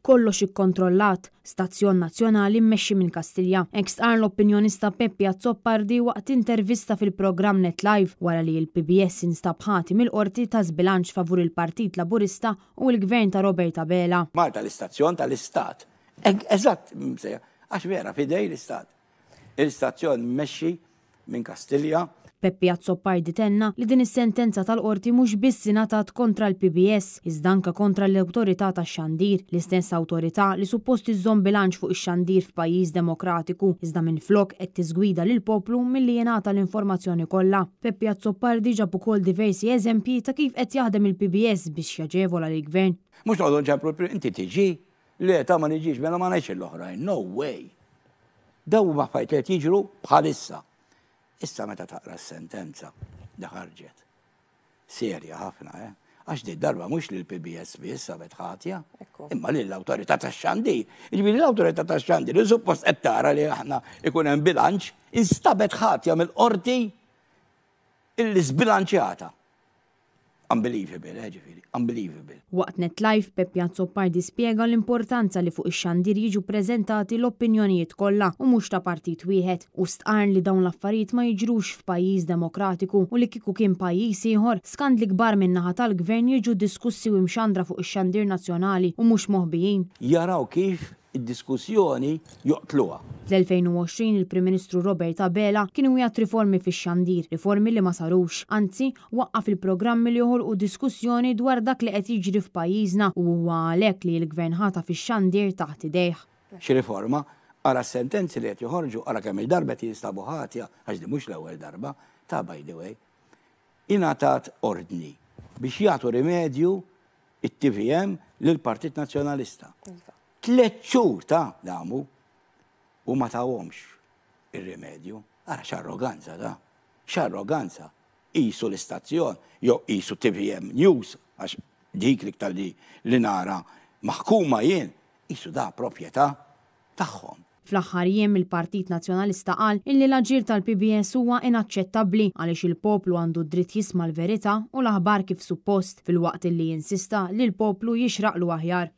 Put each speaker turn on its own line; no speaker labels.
kollox ikkontrollat, stazzjon nazzjonali mmexxi minn Kastilja. Hekk stqar l-opinjonista Peppi Azzoppardi waqt intervista fil-programm Net Live wara li l-PBS instab ħati mill-qorti ta' żbilanċ favur il-Partit Laburista u l-Gvern ta' Robert Abela.
Malta l-istazzjon tal-Istat. Eżatt, għax vera fidej l-Istat. Il-istazzjon mmexxi minn Kastilja.
Peppi Azzoppardi tenna li din is-sentenza tal-qorti mhux biss ingħatat kontra l-PBS, iżda anke kontra l-awtorità tax-xandir, l-istess awtorità li suppost iżżomm bilanċ fuq ix-xandir f'pajjiż demokratiku, iżda minflok qed tiżgwida lil poplu milli jingħata l-informazzjoni kollha. Peppi Azzoppardi ġab ukoll diversi eżempji ta' kif qed jaħdem il-PBS biex jaġevola lill-Gvern.
Mhux noqgħdu nġemplu inti tiġi, le ta' ma niġix mela ma ngħidx l-oħrajn, no way. Daw ma fajt li jiġru bħalissa. Issa meta taqra s-sentenza daħarġet. Serja ħafna, Għax di darba mhux li l-PBS biss sabet ħatja, imma li l-awtorità tax-xandir. Jiġifieri l-awtorità tax-xandir li suppost qed tara li aħna ikun hemm bilanċ, instabet ħatja mill-qorti illi sbilanċjata. Unbelievable, ġifieri, unbelievable.
Waqt Net Live, Peppi Azzoppardi spjega l-importanza li fuq ix-xandir jiġu preżentati l-opinjonijiet kollha u mhux ta' partit wieħed u stqar li dawn l-affarijiet ma jiġrux f'pajjiż demokratiku u li kieku kien pajjiż ieħor skandli kbar min-naħa tal-Gvern jiġu diskussi u mxandra fuq ix-xandir nazzjonali u mhux moħbijin.
Jaraw kif id-diskussjoni joqtluha.
Fl-2020 il-Prim Ministru Robert Abela kien wieħed riformi fix-xandir, riformi li ma sarux, anzi waqqaf il-programmi li joħolqu diskussjoni dwar dak li qed jiġri f'pajjiżna u huwa għalhekk li l-Gvern ħata fix-xandir taħt idejh.
Xi riforma, ara s-sentenzi li qed joħorġu, ara kemm il-darba jinstabu ħatja, għax di mhux l-ewwel darba, ta' by the way, ingħatat ordni biex jagħtu rimedju it-TVM lill-Partit Nazzjonalista. 3 xhur ta' damu u ma tawhomx ir-rimedju. Ara x'arroganza da. X'arroganza. Qisu l-istazzjon, jew qisu TVM News, għax dik li nara maħkuma jien, qisu da proprjetà tagħhom.
Fl-aħħar jiem il-Partit Nazzjonalista qal illi l-aġir tal-PBS huwa inaċċettabbli għaliex il-poplu għandu dritt jisma' l-verità u l-aħbar kif suppost fil-waqt illi jinsista li l-poplu jixraqlu aħjar.